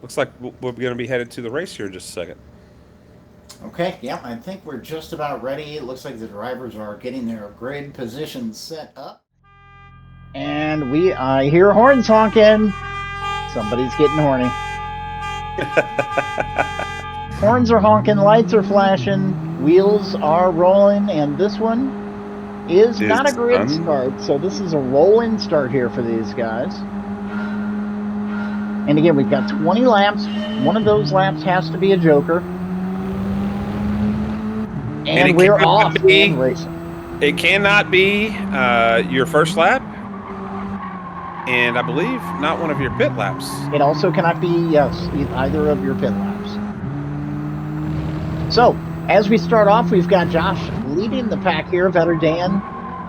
Looks like we're going to be headed to the race here in just a second. Okay, yeah, I think we're just about ready. It looks like the drivers are getting their grid positions set up. And I hear horns honking. Somebody's getting horny. Horns are honking, lights are flashing, wheels are rolling, and this one is not a grid start, so this is a roll-in start here for these guys. And again, we've got 20 laps. One of those laps has to be a joker. And we're off and racing. It cannot be your first lap, and I believe not one of your pit laps. It also cannot be, yes, either of your pit laps. So, as we start off, we've got Josh leading the pack here, Vetter Dan,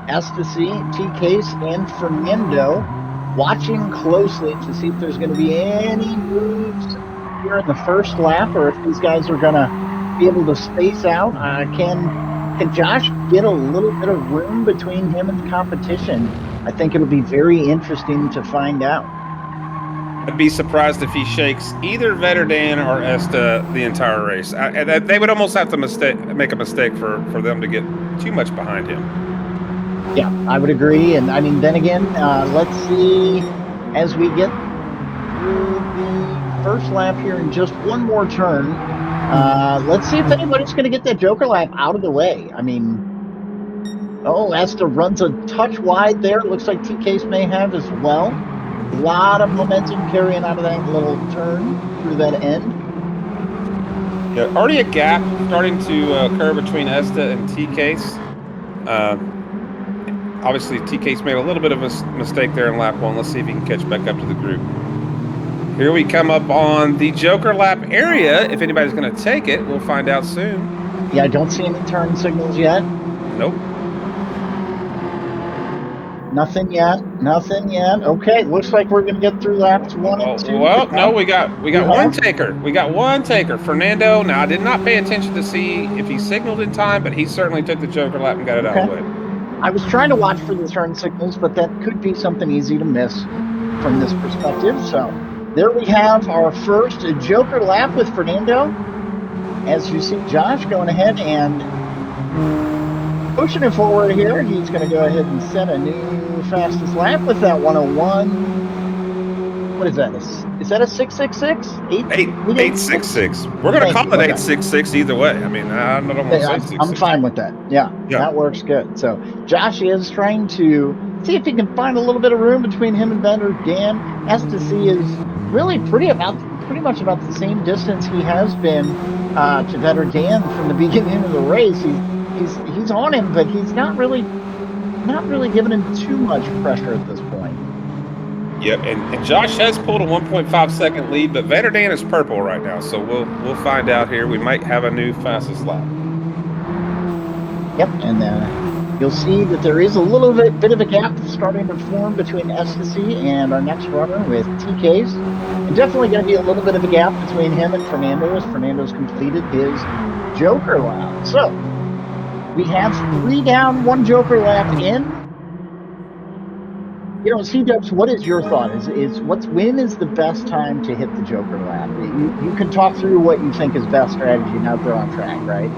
Ecstasy, T-Case, and Fernando watching closely to see if there's going to be any moves here in the first lap, or if these guys are going to be able to space out. Can Josh get a little bit of room between him and the competition? I think it'll be very interesting to find out. I'd be surprised if he shakes either Vetter Dan or Esta the entire race. They would almost have to make a mistake for them to get too much behind him. Yeah, I would agree. And I mean, then again, let's see as we get through the first lap here in just one more turn. Let's see if anybody's going to get that joker lap out of the way. I mean, Esta runs a touch wide there. Looks like T-Case may have as well. A lot of momentum carrying out of that little turn through that end. Yeah, already a gap starting to occur between Esta and T-Case. Obviously, T-Case made a little bit of a mistake there in lap 1. Let's see if he can catch back up to the group. Here we come up on the joker lap area. If anybody's going to take it, we'll find out soon. Yeah, I don't see any turn signals yet. Nope. Nothing yet. Okay, looks like we're going to get through laps 1 and 2. Well, no, we got one taker. We got one taker. Fernando. Now, I did not pay attention to see if he signaled in time, but he certainly took the joker lap and got it out of the way. I was trying to watch for the turn signals, but that could be something easy to miss from this perspective. So there we have our first joker lap with Fernando. As you see Josh going ahead and pushing it forward here. He's going to go ahead and set a new fastest lap with that 101. What is that? Is that a 666? 866. We're going to call it 866 either way. I mean, I don't want to say 666. I'm fine with that. Yeah, that works good. So Josh is trying to see if he can find a little bit of room between him and Vetter Dan. Ecstasy is really pretty much about the same distance he has been to Vetter Dan from the beginning of the race. He's on him, but he's not really giving him too much pressure at this point. Yep, and Josh has pulled a 1.5 second lead, but Vetter Dan is purple right now, so we'll find out here. We might have a new fastest lap. Yep, and you'll see that there is a little bit of a gap starting to form between Ecstasy and our next runner with TK's. And definitely going to be a little bit of a gap between him and Fernando as Fernando's completed his joker lap. So we have 3 down, 1 joker lap in. You know, C-Dubs, what is your thought? When is the best time to hit the joker lap? You can talk through what you think is best strategy now that they're on track, right?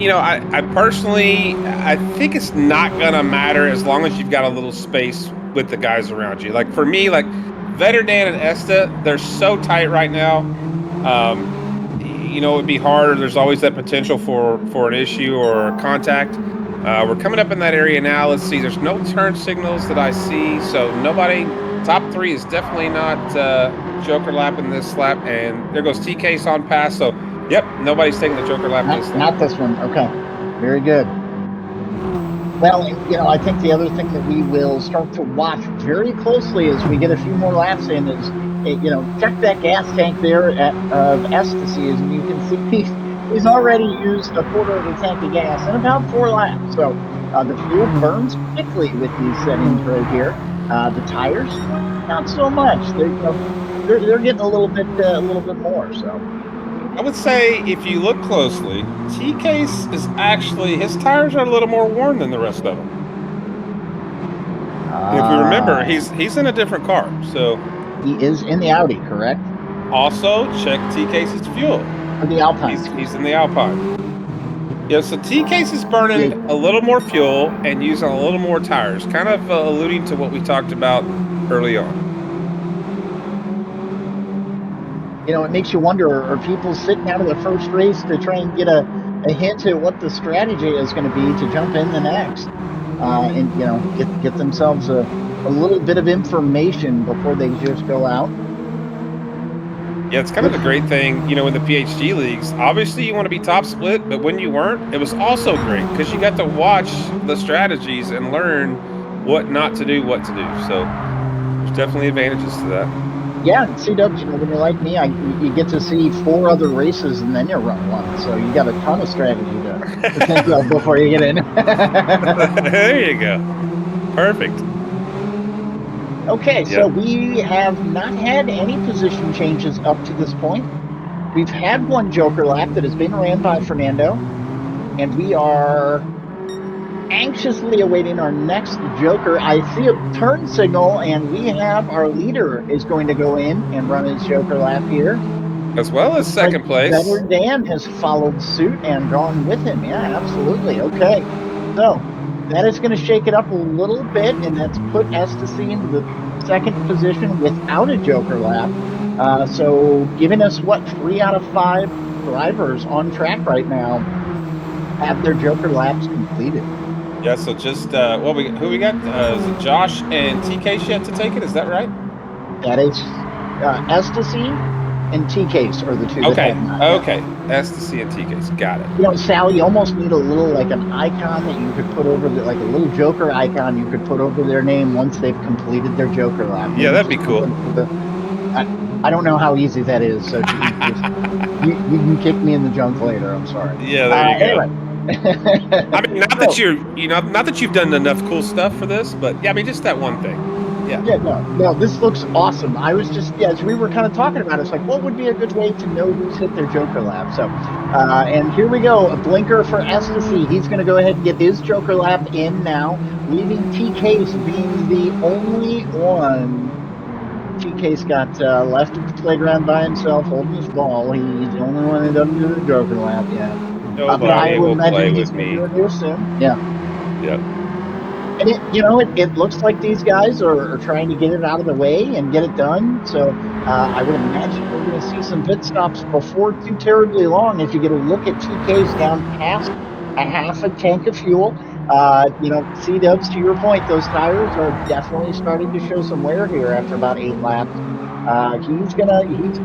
You know, I personally, I think it's not going to matter as long as you've got a little space with the guys around you. Like, for me, like, Vetter Dan and Esta, they're so tight right now. You know, it would be harder. There's always that potential for an issue or a contact. We're coming up in that area now. Let's see. There's no turn signals that I see, so nobody. Top 3 is definitely not joker lap in this lap, and there goes T-Case on pass. So, yep, nobody's taking the joker lap. Not this one. Okay, very good. Well, you know, I think the other thing that we will start to watch very closely as we get a few more laps in is, you know, check that gas tank there of Ecstasy, and you can see he's already used a quarter of a tank of gas in about 4 laps. So the fuel burns quickly with these settings right here. The tires, not so much. They're getting a little bit more. So I would say if you look closely, T-Case is actually, his tires are a little more worn than the rest of them. If you remember, he's in a different car. So he is in the Audi, correct? Also, check T-Case's fuel. For the Alpine. He's in the Alpine. Yeah, so T-Case is burning a little more fuel and using a little more tires, kind of alluding to what we talked about early on. You know, it makes you wonder, are people sitting out of the first race to try and get a hint at what the strategy is going to be to jump in the next? And, you know, get themselves a little bit of information before they just go out. Yeah, it's kind of a great thing, in the PhD leagues. Obviously, you want to be top split, but when you weren't, it was also great because you got to watch the strategies and learn what not to do, what to do. So there's definitely advantages to that. Yeah, C-dubs, when you're like me, you get to see 4 other races and then you run one. So you got a ton of strategy to think of before you get in. There you go. Perfect. Okay, so Yep. we have not had any position changes up to this point. We've had one Joker lap that has been ran by Fernando, and we are anxiously awaiting our next Joker. I see a turn signal, and we have our leader is going to go in and run his Joker lap here. As well as Looks like second place. Better Dan has followed suit and gone with him. Yeah, absolutely. Okay, so that is going to shake it up a little bit, and that's put Ecstasy into the second position without a Joker lap. So giving us, 3 out of 5 drivers on track right now have their Joker laps completed. Yeah, so just who we got? Is it Josh and TK yet to take it? Is that right? That is Ecstasy and T-Case are the 2 that Okay. have not yet. Okay. Ecstasy and TK's got it. Sal, you almost need a little, like an icon that you could put over like a little Joker icon you could put over their name once they've completed their Joker lap. Yeah, Maybe that'd be just cool. I don't know how easy that is, so you can kick me in the junk later. I'm sorry. Yeah, there you go. Anyway. I mean, not that not that you've done enough cool stuff for this, but yeah, I mean, just that one thing. Yeah. Yeah, no, this looks awesome. I was just, as we were kind of talking about it, it's like, what would be a good way to know who's hit their Joker lap? So, and here we go, a blinker for Ecstasy. He's going to go ahead and get his Joker lap in now, leaving T-Case being the only one. T-Case got left at the playground by himself, holding his ball. He's the only one that doesn't do the Joker lap yet. But I Nobody would will play imagine he's with going to do me. it here soon. Yeah. Yep. And it looks like these guys are trying to get it out of the way and get it done. So I would imagine we're going to see some pit stops before too terribly long as you get a look at TK's down past a half a tank of fuel. C-dubs, to your point, those tires are definitely starting to show some wear here after about 8 laps. He's going to need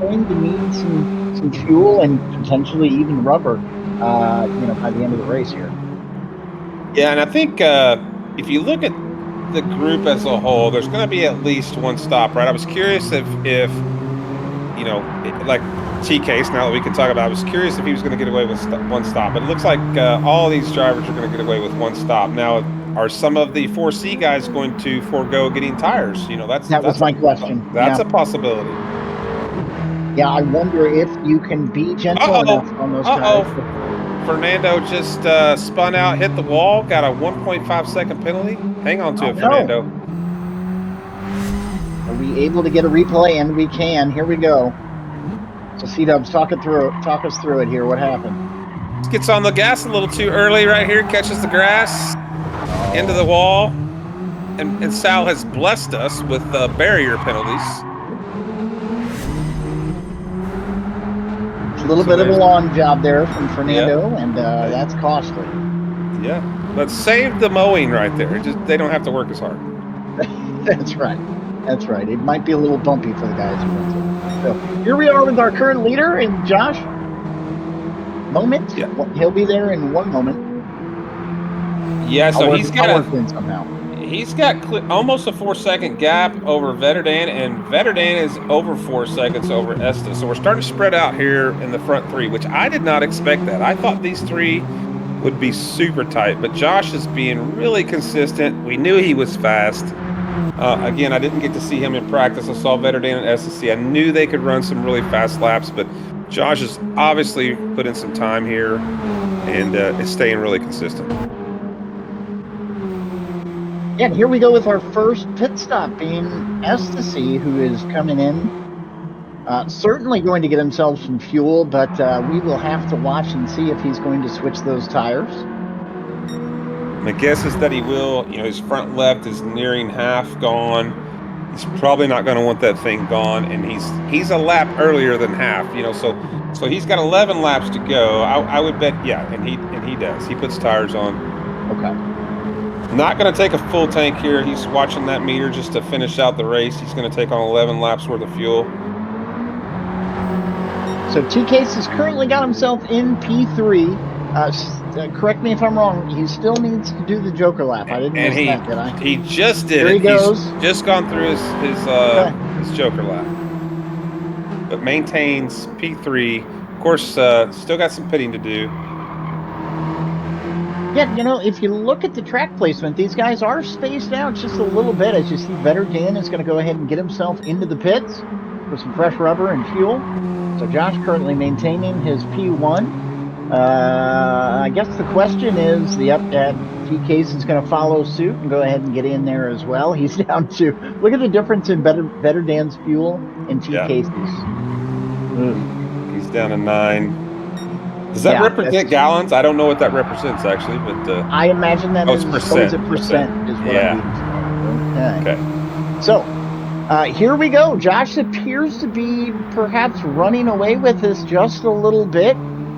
some fuel and potentially even rubber, by the end of the race here. Yeah, and I think if you look at the group as a whole, there's going to be at least one stop, right? I was curious if like T-Case, now that we can talk about it, I was curious if he was going to get away with one stop. But it looks like all of these drivers are going to get away with one stop. Now, are some of the 4C guys going to forego getting tires? That was my question. That's a possibility. Yeah, I wonder if you can be gentle enough on those tires. Fernando just spun out, hit the wall, got a 1.5-second penalty. Hang on to it, Fernando. Are we able to get a replay? And we can. Here we go. So C-Dubs, talk us through it here. What happened? Gets on the gas a little too early right here, catches the grass, into the wall. And Sal has blessed us with barrier penalties. It's a little bit of a long job there from Fernando, and that's costly. Yeah, but saved the mowing right there. They don't have to work as hard. That's right. That's right. It might be a little bumpy for the guys who went through. So here we are with our current leader, and Josh. Moment. Yeah. He'll be there in one moment. Yeah, so he's got almost a 4-second gap over Vetterdan, and Vetterdan is over 4 seconds over Esta. So we're starting to spread out here in the front 3, which I did not expect that. I thought these 3 would be super tight, but Josh is being really consistent. We knew he was fast. Again, I didn't get to see him in practice. I saw Vetterdan and SSC. I knew they could run some really fast laps, but Josh has obviously put in some time here and is staying really consistent. And here we go with our first pit stop being Ecstasy, who is coming in Certainly going to get himself some fuel, but we will have to watch and see if he's going to switch those tires. My guess is that he will. You know, his front left is nearing half gone. He's probably not going to want that thing gone, and he's a lap earlier than half. You know, so he's got 11 laps to go. I would bet, yeah, and he does. He puts tires on. Okay. Not going to take a full tank here. He's watching that meter just to finish out the race. He's going to take on 11 laps worth of fuel. So T-Case has currently got himself in P3. Correct me if I'm wrong. He still needs to do the Joker lap. I didn't miss that, did I? He just did Here it. he goes. He's just gone through his Joker lap, but maintains P3. Of course, still got some pitting to do. Yeah, you know, if you look at the track placement, these guys are spaced out just a little bit. As you see, Vetter Dan is going to go ahead and get himself into the pits for some fresh rubber and fuel. So Josh currently maintaining his P1. I guess the question is, T-Case is going to follow suit and go ahead and get in there as well. He's down to, look at the difference in Vetter Dan's fuel and T-Case's. Yeah. He's down to 9. Does that represent gallons? I don't know what that represents actually, but I imagine that is percent. Percent is what yeah. I'm okay. So here we go. Josh appears to be perhaps running away with this just a little bit.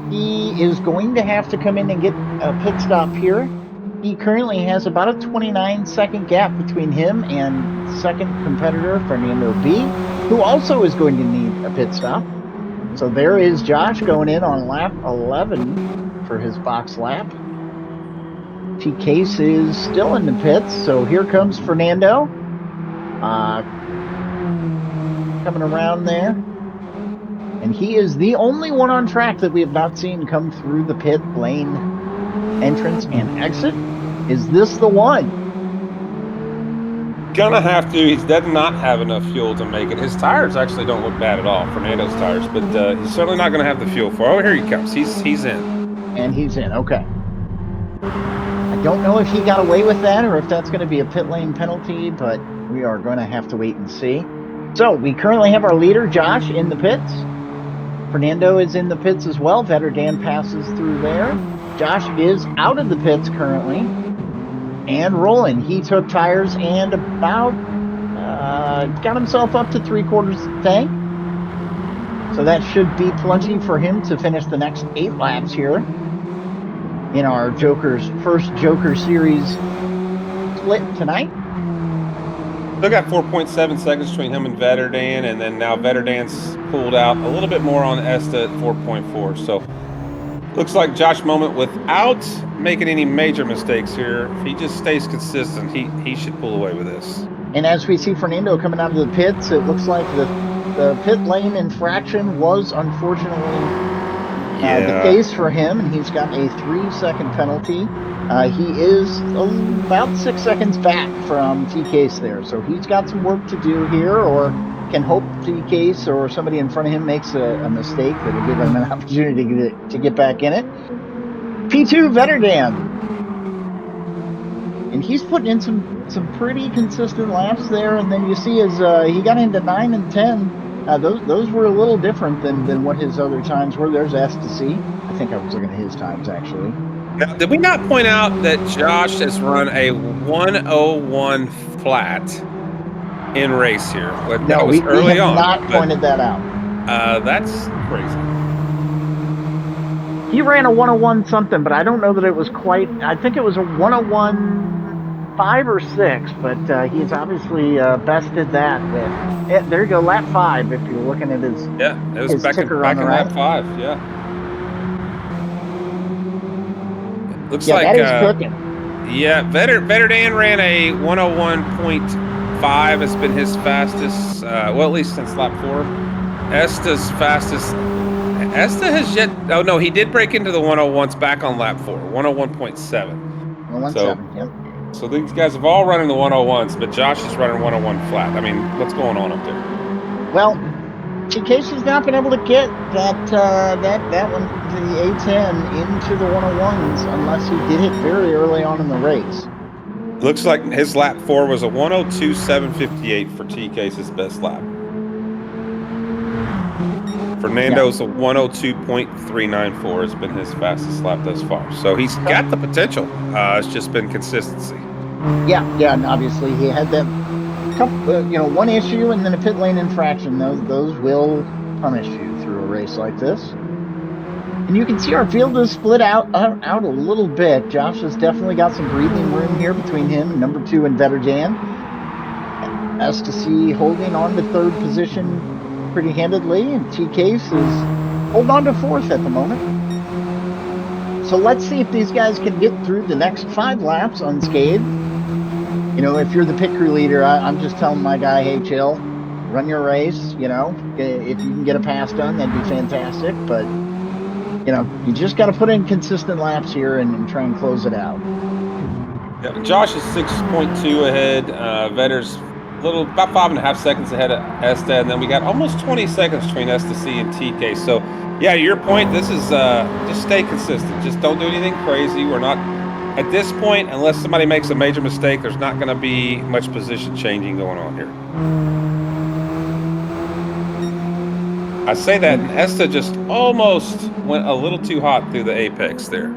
He is going to have to come in and get a pit stop here. He currently has about a 29-second gap between him and second competitor Fernando B, who also is going to need a pit stop. So there is Josh going in on lap 11 for his box lap. T-Case is still in the pits, so here comes Fernando. Coming around there. And he is the only one on track that we have not seen come through the pit lane entrance and exit. Is this the one? Gonna have to. He does not have enough fuel to make it. His tires actually don't look bad at all, Fernando's tires, but he's certainly not gonna have the fuel for it. Oh, here he comes. He's in. And he's in, okay. I don't know if he got away with that or if that's gonna be a pit lane penalty, but we are gonna have to wait and see. So we currently have our leader, Josh, in the pits. Fernando is in the pits as well. Vetter Dan passes through there. Josh is out of the pits currently. And rolling. He took tires and about got himself up to 3/4 of the tank. So that should be plenty for him to finish the next 8 laps here in our first Joker Series split tonight. Still got 4.7 seconds between him and Vetter Dan, and then now Vetter Dan's pulled out a little bit more on Esta at 4.4. So looks like Josh Moment, without making any major mistakes here, if he just stays consistent, he should pull away with this. And as we see Fernando coming out of the pits, it looks like the pit lane infraction was unfortunately the case for him, and he's got a 3-second penalty. He is about 6 seconds back from T-Case there, so he's got some work to do here, or can hope T-Case or somebody in front of him makes a mistake that will give him an opportunity to get back in it. P2 Vetter Dan, and he's putting in some pretty consistent laps there, and then you see as he got into 9 and 10, those were a little different than what his other times were. There's S to C. I think I was looking at his times actually. Now, did we not point out that Josh has run a 101 flat in race here? No, we have not pointed that out. That's crazy. He ran a 101 something, but I don't know that it was quite. I think it was a 101.5 or 6, but he's obviously bested that with. There you go, lap 5. If you're looking at his it was back in lap 5. Yeah. Looks like that is cooking. Yeah, Vetter Dan ran a 101.5. Has been his fastest, well, at least since lap 4. Esta's fastest. Esta has yet. Oh no, he did break into the 101s back on lap 4. 101.7. 117. Yep. So these guys have all run in the 101s, but Josh is running 101 flat. I mean, what's going on up there? Well, T-Case has not been able to get that one to the A10 into the 101s unless he did it very early on in the race. Looks like his lap 4 was a 102.758 for T-Case's best lap. Fernando's a 102.394 has been his fastest lap thus far. So he's got the potential. It's just been consistency. Yeah, and obviously he had that couple, one issue and then a pit lane infraction. Those will punish you through a race like this. And you can see our field is split out a little bit. Josh has definitely got some breathing room here between him and number 2 and Vetter Dan. S2C holding on to third position pretty handedly, and T Case is holding on to fourth at the moment. So let's see if these guys can get through the next 5 laps unscathed. If you're the pit crew leader, I'm just telling my guy, hey, chill, run your race. If you can get a pass done, that'd be fantastic. But, you just got to put in consistent laps here and try and close it out. Yeah, Josh is 6.2 ahead. Vetter's about 5.5 seconds ahead of Esta, and then we got almost 20 seconds between S2C and TK. So, yeah, to your point, this is just stay consistent. Just don't do anything crazy. We're not at this point, unless somebody makes a major mistake, there's not going to be much position changing going on here. I say that, and Esta just almost went a little too hot through the apex there.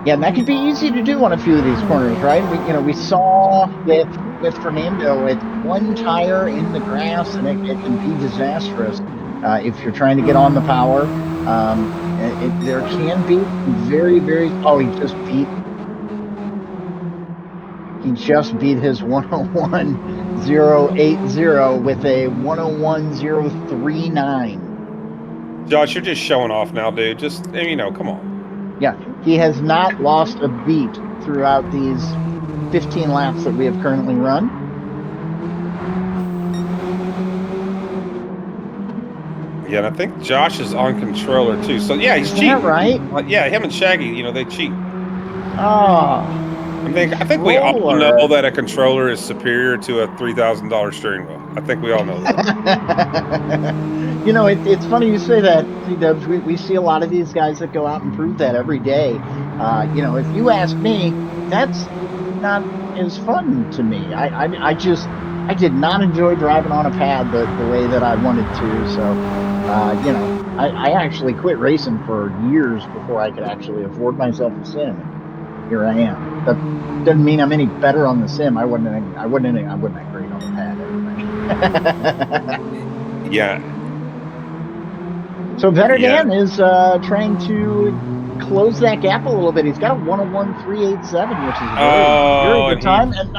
Yeah, and that could be easy to do on a few of these corners, right? We saw with Fernando, it's one tire in the grass, and it can be disastrous if you're trying to get on the power. There can be very, very. Oh, he just beat his 101.080 with a 101.039. Josh, you're just showing off now, dude. Just, come on. Yeah, he has not lost a beat throughout these 15 laps that we have currently run. Yeah, and I think Josh is on controller too. So yeah, he's cheating. Right? Yeah, him and Shaggy, they cheat. Oh, I think we all know that a controller is superior to a $3,000 steering wheel. I think we all know that. It's funny you say that, C-Dubs. We see a lot of these guys that go out and prove that every day. If you ask me, that's not as fun to me. I did not enjoy driving on a pad the way that I wanted to. So, I actually quit racing for years before I could actually afford myself a sim. And here I am. That doesn't mean I'm any better on the sim. I wasn't that great on the pad anyway. Yeah. So Vetter Dan is trying to close that gap a little bit. He's got a 101.387, which is a very good time. And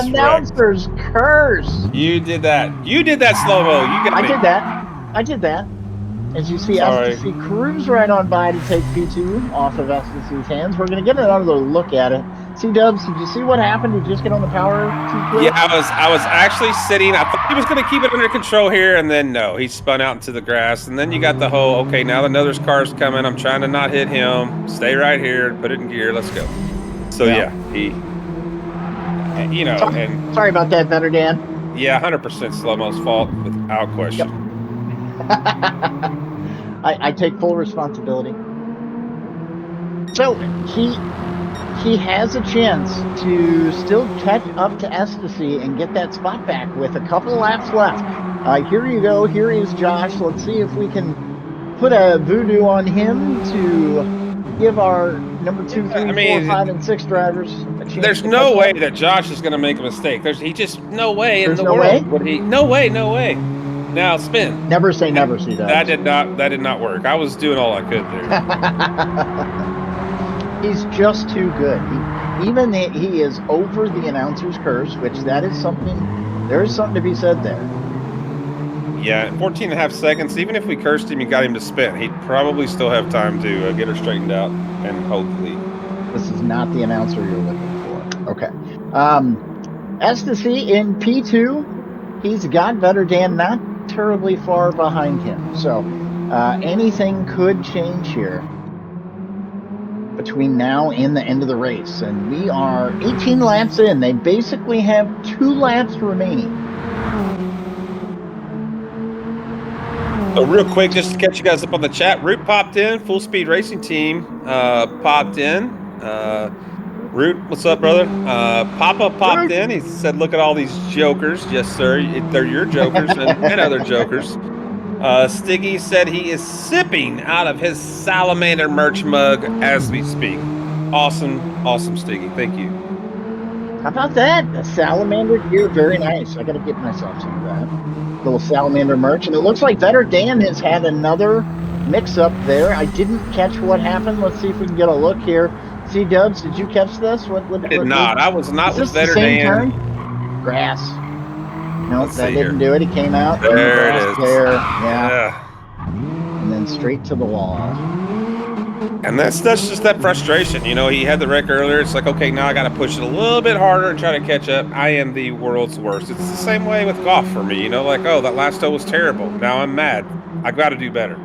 announcer's curse. You did that. You did that, SlowMoe. You got me. I did that. As you see, S2C cruise right on by to take P2 off of S2C's hands. We're going to get another look at it. C-Dubs, did you see what happened? Did you just get on the power too quick? Yeah, I was actually sitting. I thought he was going to keep it under control here, and then no, he spun out into the grass. And then you got the whole, okay, now another car's coming. I'm trying to not hit him. Stay right here. Put it in gear. Let's go. So yeah, he, Sorry about that, Vetter Dan. Yeah, 100% SlowMoe's fault without question. Yep. I take full responsibility. So he has a chance to still catch up to S2C and get that spot back with a couple laps left. Here you go. Here is Josh. Let's see if we can put a voodoo on him to give our number 2, 3, 4, 5, and 6 drivers a chance. There's no way that Josh is going to make a mistake. There's no way in the world. No way. Now spin. Never say never, see that. That did not work. I was doing all I could there. He's just too good. He is over the announcer's curse, which there is something to be said there. Yeah, 14.5 seconds. Even if we cursed him and got him to spin, he'd probably still have time to get her straightened out and hold the lead. This is not the announcer you're looking for. Okay. S2C in P2, he's got Vetter Dan not terribly far behind him. So anything could change here between now and the end of the race. And we are 18 laps in. They basically have 2 laps remaining. So real quick, just to catch you guys up on the chat, Root popped in, Full Speed Racing Team popped in. Root, what's up, brother? Papa popped Root. in. He said, "Look at all these jokers." Yes, sir. They're your jokers and other jokers. Stiggy said he is sipping out of his salamander merch mug as we speak. Awesome, awesome, Stiggy. Thank you. How about that? A salamander gear, very nice. I got to get myself some of that. Little salamander merch, and it looks like Vetter Dan has had another mix-up there. I didn't catch what happened. Let's see if we can get a look here. C Dubs, did you catch this? I did not. I was not is with this the Vetter same turn? Dan. Grass. Nope, Let's that see here. didn't do it. He came out in the There it grass is. there. Yeah. Yeah. And then straight to the wall. And that's just that frustration. You know, he had the wreck earlier. It's like, okay, now I got to push it a little bit harder and try to catch up. I am the world's worst. It's the same way with golf for me. You know, like, oh, that last hole was terrible. Now I'm mad. I got to do better.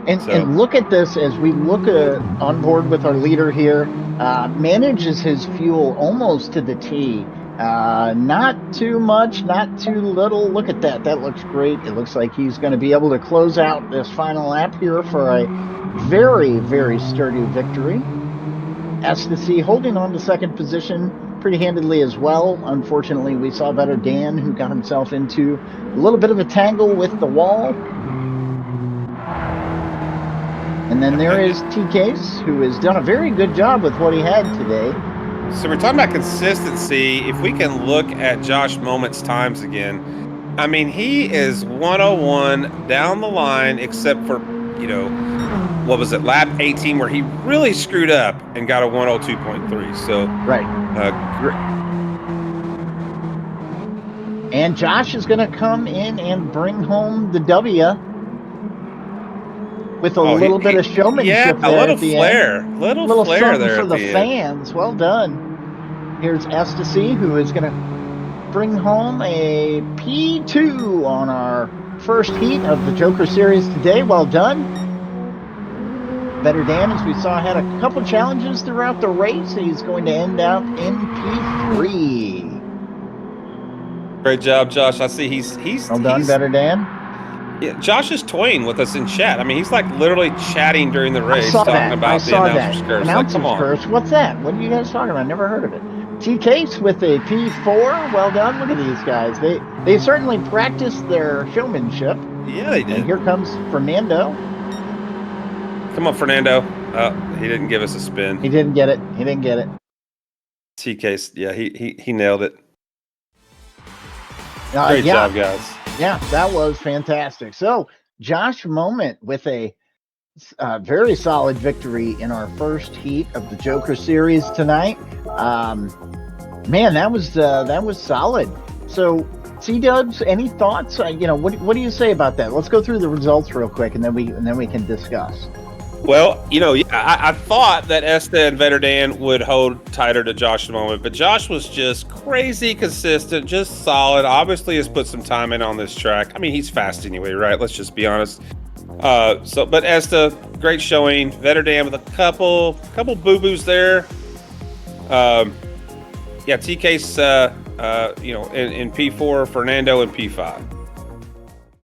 And look at this as we look on board with our leader here. Manages his fuel almost to the tee. Not too much, not too little. Look at that. That looks great. It looks like he's going to be able to close out this final lap here for a very, very sturdy victory. STC holding on to second position pretty handedly as well. Unfortunately, we saw Vetter Dan, who got himself into a little bit of a tangle with the wall. And then there is T-Case, who has done a very good job with what he had today. So we're talking about consistency. If we can look at Josh Moment's times again, I mean, he is 101 down the line, except for, you know, what was it, lap 18, where he really screwed up and got a 102.3. So, right. And Josh is going to come in and bring home the W with a little bit of showmanship there a little at the flair. end. Little flair there for at the the fans. Well done. Here's Estasy, who is going to bring home a P2 on our first heat of the Joker Series today. Well done. Vetter Dan, as we saw, had a couple challenges throughout the race. He's going to end up in P3. Great job, Josh. I see he's well done, Vetter Dan. Yeah, Josh is toying with us in chat. I mean, he's like literally chatting during the race, talking about the announcer's curse. Announcer's curse. What's that? What are you guys talking about? Never heard of it. T-Case with a P4. Well done. Look at these guys. They certainly practiced their showmanship. Yeah, they did. And here comes Fernando. Come on, Fernando. He didn't give us a spin. He didn't get it. T-Case, yeah, he nailed it. Great job, guys. Yeah, that was fantastic. So, Josh Moment with a very solid victory in our first heat of the Joker Series tonight. Man, that was solid. So, C-Dubs, any thoughts? What do you say about that? Let's go through the results real quick, and then we can discuss. Well, I thought that Esta and Vetter Dan would hold tighter to Josh Moment, but Josh was just crazy consistent, just solid. Obviously has put some time in on this track. I mean, he's fast anyway, right? Let's just be honest. But Esta, great showing. Vetter Dan with a couple boo-boos there. Yeah, T-Case, in P4, Fernando in P5.